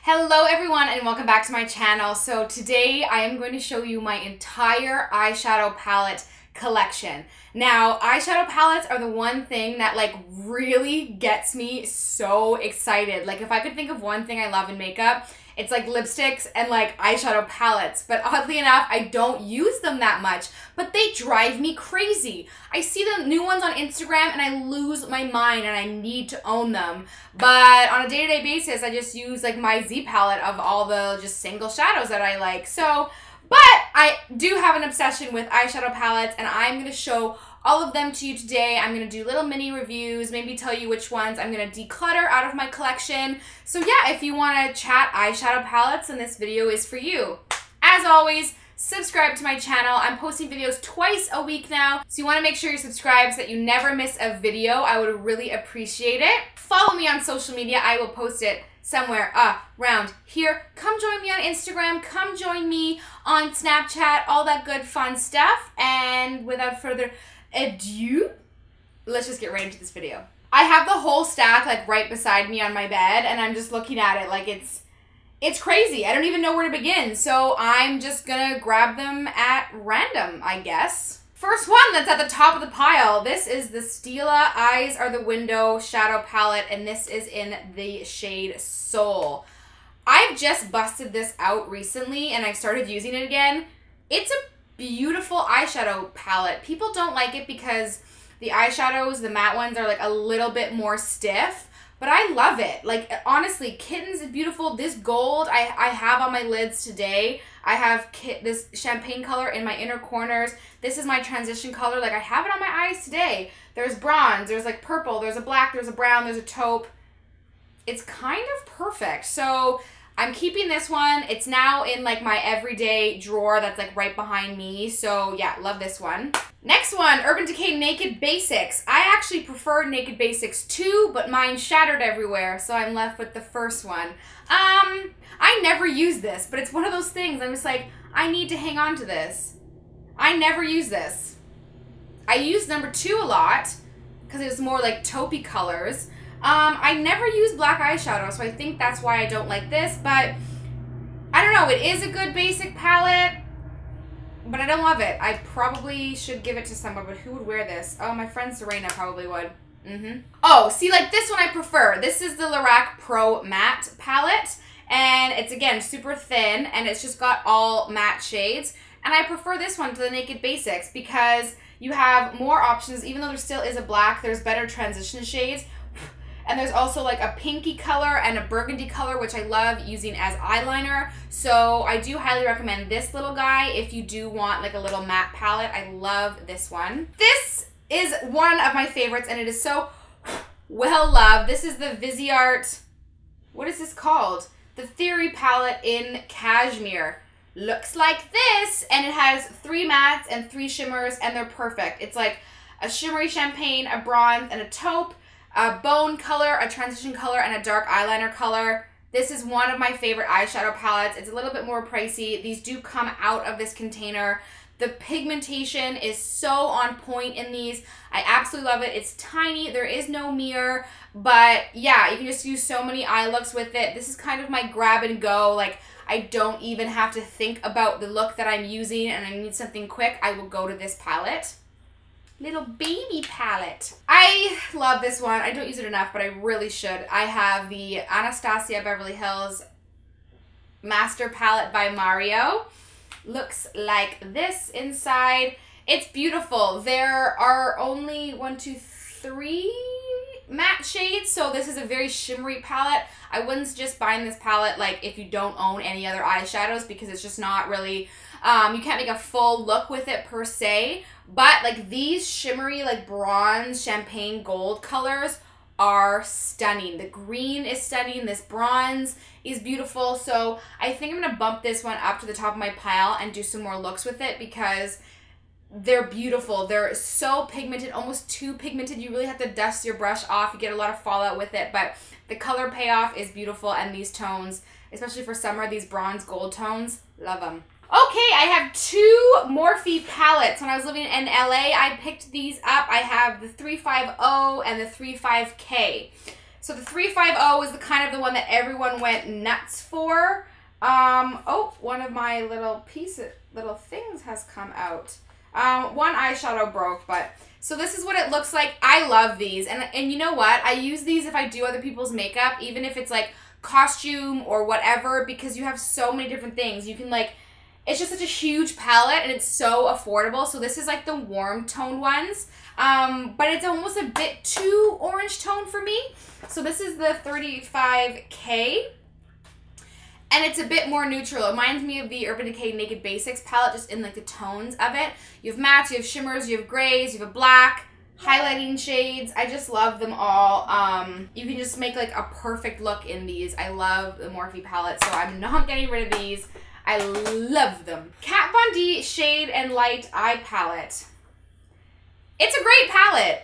Hello everyone and welcome back to my channel. So today I am going to show you my entire eyeshadow palette collection. Now, eyeshadow palettes are the one thing that really gets me so excited. Like if I could think of one thing I love in makeup, it's like lipsticks and eyeshadow palettes. But oddly enough, I don't use them that much, but they drive me crazy. I see the new ones on Instagram and I lose my mind and I need to own them. But on a day-to-day basis, I just use my Z palette of all the just single shadows that I like. But I do have an obsession with eyeshadow palettes and I'm going to show all of them to you today. I'm going to do little mini reviews, maybe tell you which ones I'm going to declutter out of my collection. So yeah, if you want to chat eyeshadow palettes, then this video is for you. As always, subscribe to my channel. I'm posting videos twice a week now, so you want to make sure you're subscribed so that you never miss a video. I would really appreciate it. Follow me on social media. I will post it somewhere around here. Come join me on Instagram. Come join me on Snapchat. All that good fun stuff. And without further ado, let's just get right into this video. I have the whole stack right beside me on my bed, and I'm just looking at it it's crazy. I don't even know where to begin. So I'm just gonna grab them at random, I guess. First one that's at the top of the pile. This is the Stila Eyes Are the Window Shadow Palette, and this is in the shade Soul. I've just busted this out recently, and I've started using it again. It's a beautiful eyeshadow palette. People don't like it because the eyeshadows, the matte ones, are a little bit more stiff. But I love it. Honestly, Kittens is beautiful. This gold I have on my lids today. I have this champagne color in my inner corners. This is my transition color. I have it on my eyes today. There's bronze, there's purple, there's a black, there's a brown, there's a taupe. It's kind of perfect. So I'm keeping this one. It's now in my everyday drawer that's right behind me. So yeah, love this one. Next one, Urban Decay Naked Basics. I actually prefer Naked Basics 2, but mine shattered everywhere, so I'm left with the first one. I never use this, but it's one of those things I'm just I need to hang on to this. I never use this. I use number 2 a lot because it was more taupey colors. I never use black eyeshadow, so I think that's why I don't like this, but I don't know. It is a good basic palette, but I don't love it. I probably should give it to someone, but who would wear this? Oh, my friend Serena probably would. Oh, see, this one I prefer. This is the Lorac Pro Matte palette, and it's, again, super thin, and it's just got all matte shades, and I prefer this one to the Naked Basics because you have more options. Even though there still is a black, there's better transition shades. And there's also a pinky color and a burgundy color, which I love using as eyeliner. So I do highly recommend this little guy if you do want a little matte palette. I love this one. This is one of my favorites, and it is so well loved. This is the Viseart, what is this called? The Theory palette in Cashmere. Looks like this, and it has 3 mattes and 3 shimmers, and they're perfect. It's a shimmery champagne, a bronze, and a taupe. A bone color, a transition color, and a dark eyeliner color. This is one of my favorite eyeshadow palettes. It's a little bit more pricey. These do come out of this container. The pigmentation is so on point in these. I absolutely love it. It's tiny. There is no mirror. But yeah, you can just use so many eye looks with it. This is kind of my grab and go. I don't even have to think about the look that I'm using and I need something quick. I will go to this palette. Little baby palette. I love this one. I don't use it enough, but I really should. I have the Anastasia Beverly Hills Master Palette by Mario. Looks like this inside. It's beautiful. There are only 1, 2, 3 matte shades, so this is a very shimmery palette. I wouldn't suggest buying this palette if you don't own any other eyeshadows because it's just not really, you can't make a full look with it per se. But these shimmery bronze champagne gold colors are stunning. The green is stunning. This bronze is beautiful. So I think I'm going to bump this one up to the top of my pile and do some more looks with it because they're beautiful. They're so pigmented, almost too pigmented. You really have to dust your brush off. You get a lot of fallout with it, but the color payoff is beautiful, and these tones, especially for summer, these bronze gold tones, love them. Okay, I have 2 Morphe palettes. When I was living in LA, I picked these up. I have the 350 and the 35K. So the 350 is the kind of the one that everyone went nuts for. Oh, one of my little things has come out. One eyeshadow broke, but so this is what it looks like. I love these, and you know what? I use these if I do other people's makeup, even if it's like costume or whatever, because you have so many different things. You can like, it's just such a huge palette and it's so affordable. So this is like the warm tone ones, but it's almost a bit too orange tone for me. So this is the 35K. And it's a bit more neutral. It reminds me of the Urban Decay Naked Basics palette, just in like the tones of it. You have mattes, you have shimmers, you have grays, you have a black, highlighting shades. I just love them all. You can just make like a perfect look in these. I love the Morphe palette, so I'm not getting rid of these. I love them. Kat Von D Shade and Light Eye Palette. It's a great palette.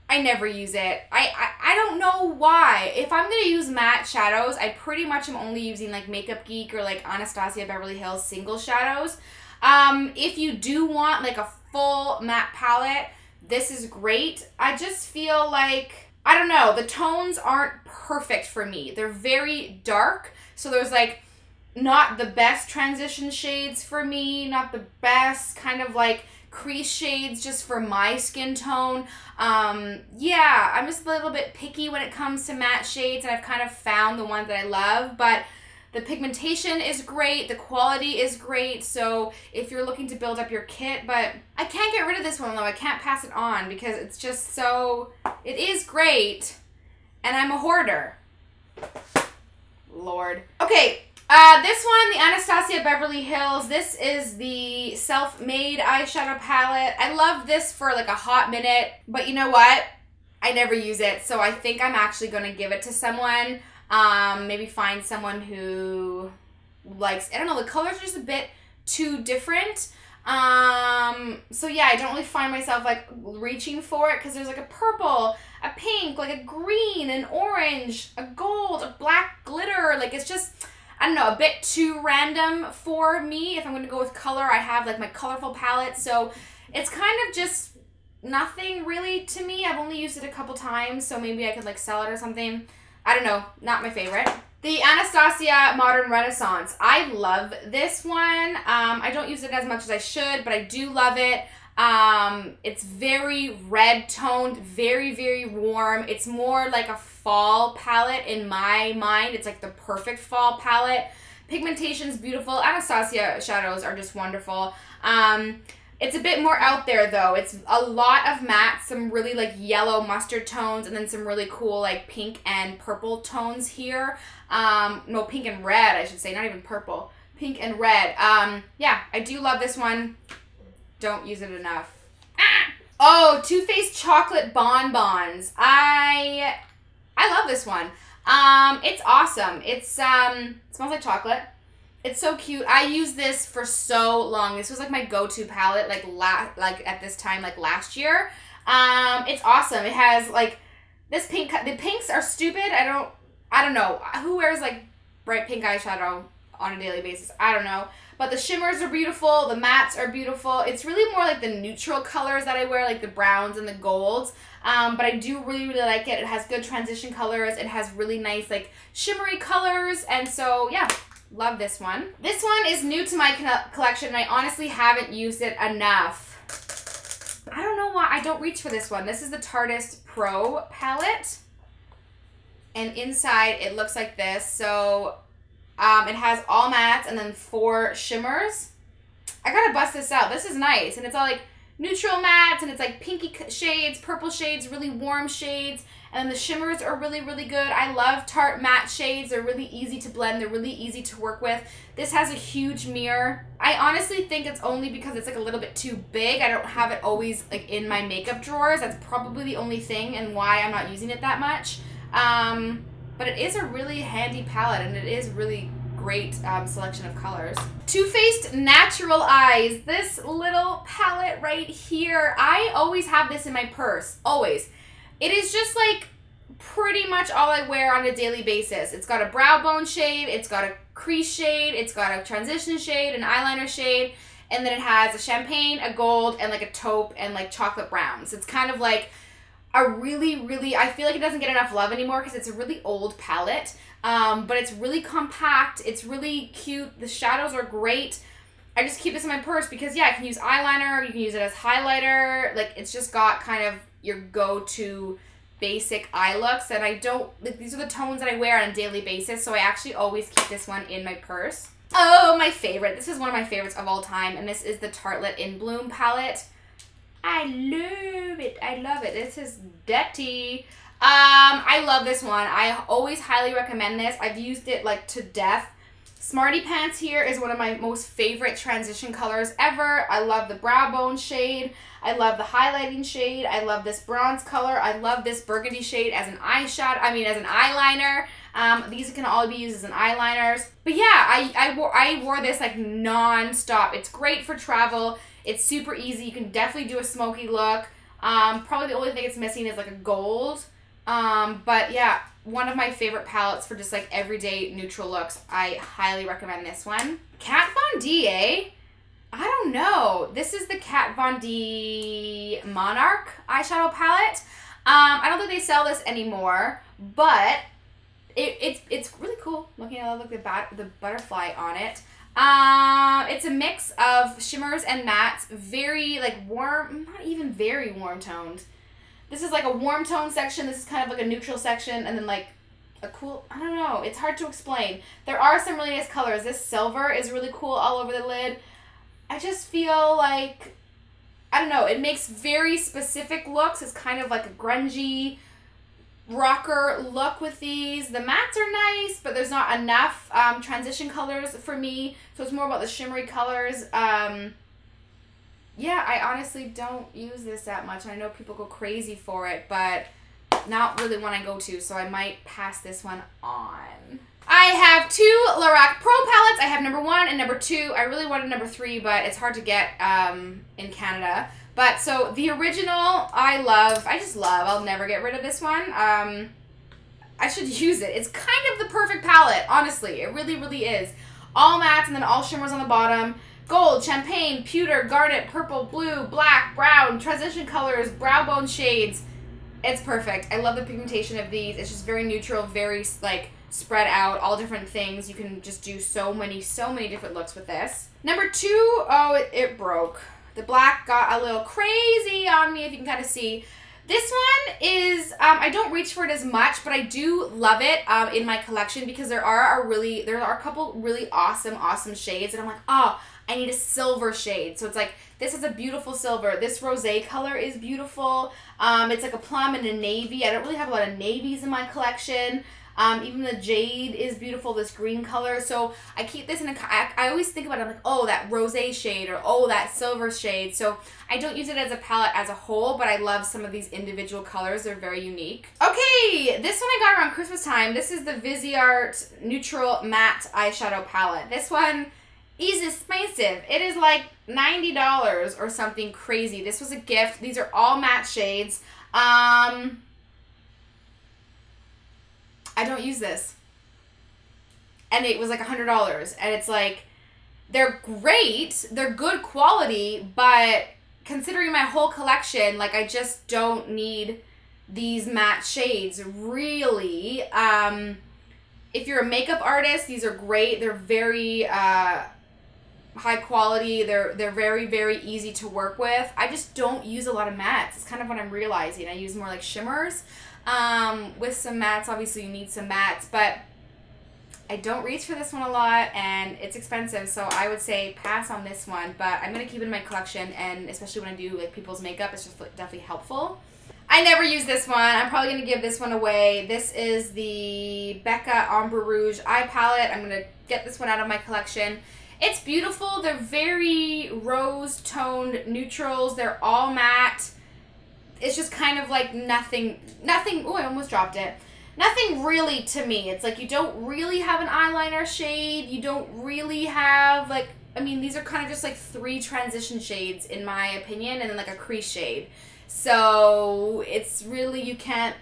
I never use it. I don't know why. If I'm going to use matte shadows, I pretty much am only using like Makeup Geek or like Anastasia Beverly Hills single shadows. If you do want like a full matte palette, this is great. I just feel like, I don't know, the tones aren't perfect for me. They're very dark, so there's like not the best transition shades for me, not the best kind of like crease shades just for my skin tone. Yeah, I'm just a little bit picky when it comes to matte shades, and I've kind of found the ones that I love, but the pigmentation is great, the quality is great, so if you're looking to build up your kit, but I can't get rid of this one though. I can't pass it on because it's just so, it is great, and I'm a hoarder. Lord. Okay. This one, the Anastasia Beverly Hills, this is the Self-Made eyeshadow palette. I love this for like a hot minute, but you know what? I never use it, so I think I'm actually going to give it to someone. Maybe find someone who likes, I don't know, the colors are just a bit too different. So yeah, I don't really find myself like reaching for it because there's like a purple, a pink, like a green, an orange, a gold, a black glitter. Like it's just, I don't know, a bit too random for me. If I'm going to go with color, I have like my colorful palette. So it's kind of just nothing really to me. I've only used it a couple times, so maybe I could like sell it or something. I don't know, not my favorite. The Anastasia Modern Renaissance. I love this one. I don't use it as much as I should, but I do love it. It's very red toned, very, very warm. It's more like a fall palette in my mind. It's like the perfect fall palette. Pigmentation's beautiful. Anastasia shadows are just wonderful. It's a bit more out there though. It's a lot of mattes, some really like yellow mustard tones, and then some really cool like pink and purple tones here. No, pink and red, I should say, not even purple. Pink and red. Yeah, I do love this one. Don't use it enough. Ah! Oh, Too Faced Chocolate Bonbons. I love this one. It's awesome. It's it smells like chocolate. It's so cute. I used this for so long. This was like my go-to palette like at this time like last year. It's awesome. It has like this pink, the pinks are stupid. I don't know. Who wears like bright pink eyeshadow on a daily basis? I don't know. But the shimmers are beautiful. The mattes are beautiful. It's really more like the neutral colors that I wear, like the browns and the golds. But I do really, really like it. It has good transition colors. It has really nice like shimmery colors. And so, yeah, love this one. This one is new to my collection, and I honestly haven't used it enough. I don't know why I don't reach for this one. This is the Tarteist Pro palette. And inside it looks like this. So it has all mattes and then 4 shimmers. I gotta bust this out. This is nice. And it's all like neutral mattes, and it's like pinky shades, purple shades, really warm shades. And then the shimmers are really, really good. I love Tarte matte shades. They're really easy to blend. They're really easy to work with. This has a huge mirror. I honestly think it's only because it's like a little bit too big. I don't have it always like in my makeup drawers. That's probably the only thing and why I'm not using it that much. But it is a really handy palette, and it is really great selection of colors. Too Faced Natural Eyes. This little palette right here. I always have this in my purse. Always. It is just like pretty much all I wear on a daily basis. It's got a brow bone shade. It's got a crease shade. It's got a transition shade, an eyeliner shade. And then it has a champagne, a gold, and like a taupe and like chocolate browns. It's kind of like a really, I feel like it doesn't get enough love anymore because it's a really old palette. But it's really compact. It's really cute. The shadows are great. I just keep this in my purse because, yeah, I can use eyeliner. You can use it as highlighter. Like, it's just got kind of your go-to basic eye looks. And I don't, like, these are the tones that I wear on a daily basis. So I actually always keep this one in my purse. Oh, my favorite. This is one of my favorites of all time. And this is the Tartelette In Bloom palette. I love it. I love it. This is dirty. I love this one. I always highly recommend this. I've used it like to death. Smarty Pants here is one of my most favorite transition colors ever. I love the brow bone shade. I love the highlighting shade. I love this bronze color. I love this burgundy shade as an eyeshadow. I mean, as an eyeliner. These can all be used as an eyeliners. But yeah, I wore this like non-stop. It's great for travel. It's super easy. You can definitely do a smoky look. Probably the only thing it's missing is like a gold. But yeah, one of my favorite palettes for just like everyday neutral looks. I highly recommend this one. Kat Von D, eh? I don't know. This is the Kat Von D Monarch eyeshadow palette. I don't think they sell this anymore, but it's really cool. Looking at the butterfly on it. It's a mix of shimmers and mattes, very like warm, not even very warm toned. This is like a warm tone section. This is kind of like a neutral section, and then like a cool, I don't know. It's hard to explain. There are some really nice colors. This silver is really cool all over the lid. I just feel like, I don't know, it makes very specific looks. It's kind of like a grungy rocker look with these. The mattes are nice, but there's not enough transition colors for me. So it's more about the shimmery colors. Yeah, I honestly don't use this that much. I know people go crazy for it, but not really one I go to, so I might pass this one on. I have two Lorac Pro palettes. I have number 1 and number 2. I really wanted number 3, but it's hard to get in Canada. But so the original, I just love. I'll never get rid of this one. I should use it. It's kind of the perfect palette, honestly. It really, really is. All mattes and then all shimmers on the bottom. Gold, champagne, pewter, garnet, purple, blue, black, brown, transition colors, brow bone shades. It's perfect. I love the pigmentation of these. It's just very neutral, very like spread out, all different things. You can just do so many different looks with this. Number 2, oh, it broke. The black got a little crazy on me, if you can kind of see. This one is, I don't reach for it as much, but I do love it in my collection because there are a couple really awesome shades, and I'm like, oh, I need a silver shade. So it's like, this is a beautiful silver. This rosé color is beautiful. It's like a plum and a navy. I don't really have a lot of navies in my collection. Even the jade is beautiful, this green color. So I keep this in I always think about it, I'm like, oh, that rosé shade, or oh, that silver shade. So I don't use it as a palette as a whole, but I love some of these individual colors. They're very unique. Okay, this one I got around Christmas time. This is the Viseart Neutral Matte Eyeshadow Palette. This one is expensive. It is like $90 or something crazy. This was a gift. These are all matte shades. I don't use this. And it was like $100. And it's like, they're great. They're good quality. But considering my whole collection, like, I just don't need these matte shades, really. If you're a makeup artist, these are great. They're very high quality. They're very easy to work with. I just don't use a lot of mattes. It's kind of what I'm realizing. I use more like shimmers. With some mattes, obviously you need some mattes, but I don't reach for this one a lot, and it's expensive, so I would say pass on this one, but I'm going to keep it in my collection, and especially when I do like people's makeup, it's just definitely helpful. I never use this one. I'm probably going to give this one away. This is the Becca Ombre Rouge eye palette. I'm going to get this one out of my collection. It's beautiful. They're very rose-toned neutrals. They're all matte. It's just kind of like nothing, oh, I almost dropped it. Nothing really to me. It's like you don't really have an eyeliner shade. You don't really have like, I mean, these are kind of just like 3 transition shades in my opinion, and then like a crease shade. So it's really, you can't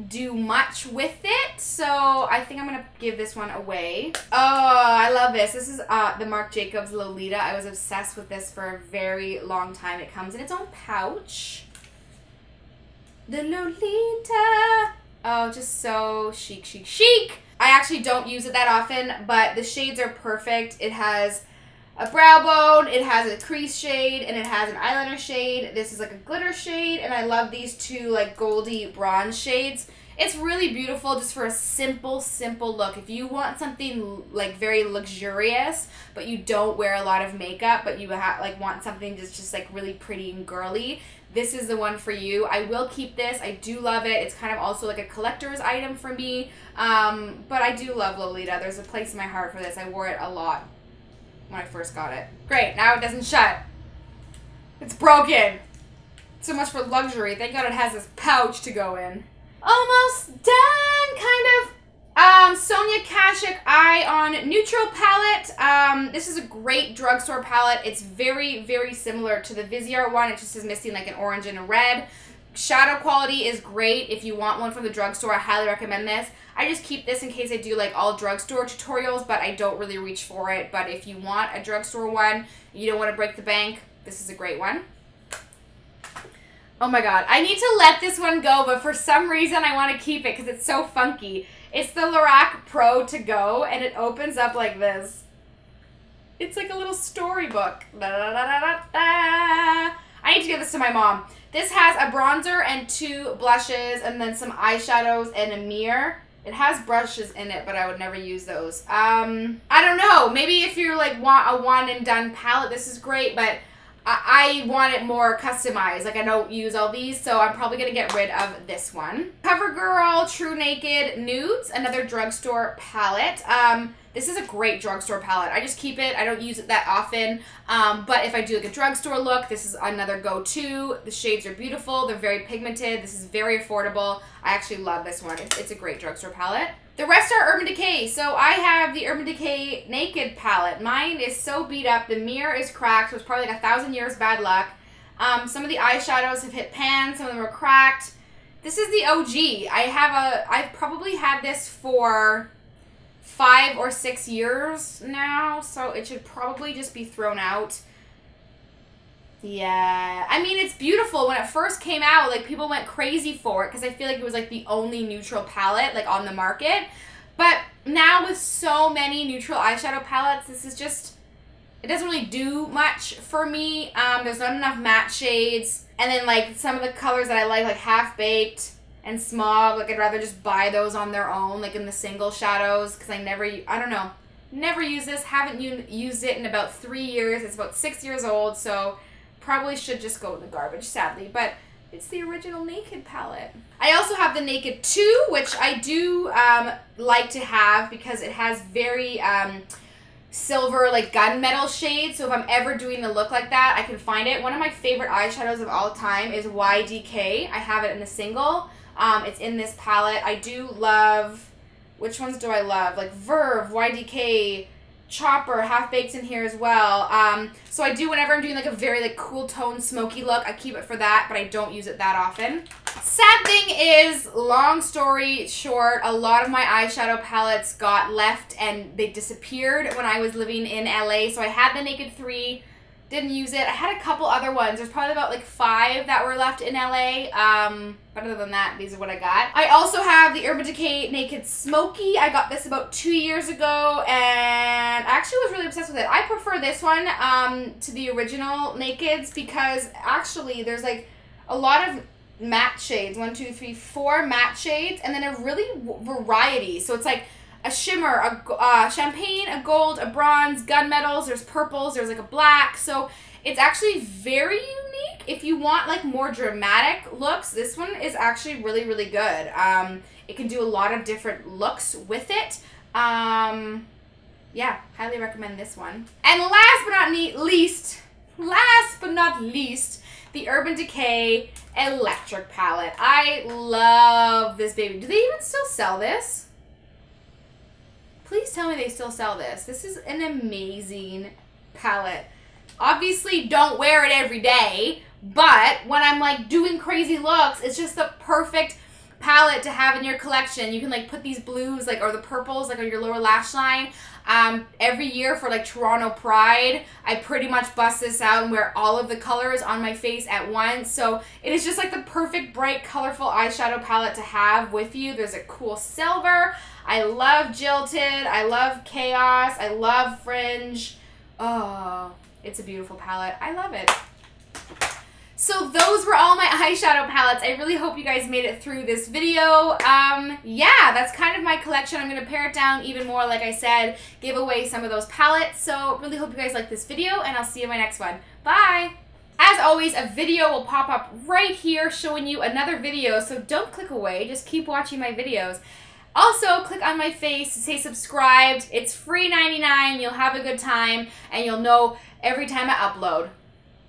do much with it. So I think I'm going to give this one away. Oh, I love this. This is the Marc Jacobs Lolita. I was obsessed with this for a very long time. It comes in its own pouch. The Lolita. Oh, just so chic, chic, chic. I actually don't use it that often, but the shades are perfect. It has a brow bone, it has a crease shade, and it has an eyeliner shade. This is like a glitter shade, and I love these two like goldy bronze shades. It's really beautiful just for a simple, simple look. If you want something like very luxurious, but you don't wear a lot of makeup, but you like want something that's just like really pretty and girly, this is the one for you. I will keep this. I do love it. It's kind of also like a collector's item for me, but I do love Lolita. There's a place in my heart for this. I wore it a lot when I first got it. Great, now it doesn't shut. It's broken. So much for luxury. Thank God it has this pouch to go in. Almost done, kind of. Sonia Kashuk Eye on Neutral palette. This is a great drugstore palette. It's very, very similar to the Viseart one. It just is missing like an orange and a red. Shadow quality is great. If you want one from the drugstore, I highly recommend this. I just keep this in case I do like all drugstore tutorials, but I don't really reach for it. But if you want a drugstore one, you don't want to break the bank, this is a great one. Oh my God, I need to let this one go, but for some reason I want to keep it because it's so funky. It's the Lorac Pro To Go, and it opens up like this. It's like a little storybook. Da, da, da, da, da, da. I need to give this to my mom. This has a bronzer and 2 blushes, and then some eyeshadows and a mirror. It has brushes in it, but I would never use those. I don't know. Maybe if you're like want a one and done palette, this is great, but I want it more customized. Like I don't use all these, so I'm probably gonna get rid of this one. CoverGirl True Naked Nudes, another drugstore palette. This is a great drugstore palette. I just keep it. I don't use it that often, but if I do like a drugstore look, this is another go-to. The shades are beautiful. They're very pigmented. This is very affordable. I actually love this one. It's a great drugstore palette. The rest are Urban Decay. So I have the Urban Decay Naked palette. Mine is so beat up. The mirror is cracked, so it's probably like 1,000 years bad luck. Some of the eyeshadows have hit pan. Some of them are cracked. This is the OG. I've probably had this for 5 or 6 years now, so it should probably just be thrown out. Yeah, I mean, it's beautiful. When it first came out, like, people went crazy for it because I feel like it was like the only neutral palette like on the market. But now with so many neutral eyeshadow palettes, this is just, it doesn't really do much for me. There's not enough matte shades, and then like some of the colors that I like Half Baked and Smog, like I'd rather just buy those on their own, like in the single shadows, because I don't know, never use this, haven't used it in about 3 years. It's about 6 years old, so probably should just go in the garbage, sadly, but it's the original Naked palette. I also have the Naked 2, which I do like to have because it has very silver, like gunmetal shades, so if I'm ever doing a look like that, I can find it. One of my favorite eyeshadows of all time is YDK. I have it in the single. It's in this palette. I do love, which ones do I love? Like Verve, YDK, Chopper, Half Baked in here as well. So I do, whenever I'm doing like a very like cool tone smoky look, I keep it for that, but I don't use it that often. Sad thing is, long story short, a lot of my eyeshadow palettes got left and they disappeared when I was living in LA. So I had the Naked 3, didn't use it. I had a couple other ones. There's probably about like 5 that were left in LA. But other than that, these are what I got. I also have the Urban Decay Naked Smoky. I got this about 2 years ago, and I actually was really obsessed with it. I prefer this one to the original Nakeds because actually there's like a lot of matte shades. 1, 2, 3, 4 matte shades, and then a really variety. So it's like a shimmer, a champagne, a gold, a bronze, gunmetals, there's purples, there's like a black. So it's actually very unique. If you want like more dramatic looks, this one is actually really, really good. It can do a lot of different looks with it. Yeah, highly recommend this one. And last but not least, the Urban Decay Electric palette. I love this baby. Do they even still sell this? Please tell me they still sell this. This is an amazing palette. Obviously, don't wear it every day, but when I'm like doing crazy looks, it's just the perfect palette to have in your collection. You can like put these blues like or the purples like on your lower lash line. Every year for like Toronto Pride, I pretty much bust this out and wear all of the colors on my face at once. So it is just like the perfect bright colorful eyeshadow palette to have with you. There's a cool silver. I love Jilted. I love Chaos. I love Fringe. Oh, it's a beautiful palette. I love it. So those were all my eyeshadow palettes. I really hope you guys made it through this video. Yeah, that's kind of my collection. I'm going to pare it down even more, like I said, give away some of those palettes. So really hope you guys like this video, and I'll see you in my next one. Bye! As always, a video will pop up right here showing you another video, so don't click away. Just keep watching my videos. Also, click on my face to say subscribed. It's free 99. You'll have a good time, and you'll know every time I upload.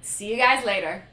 See you guys later.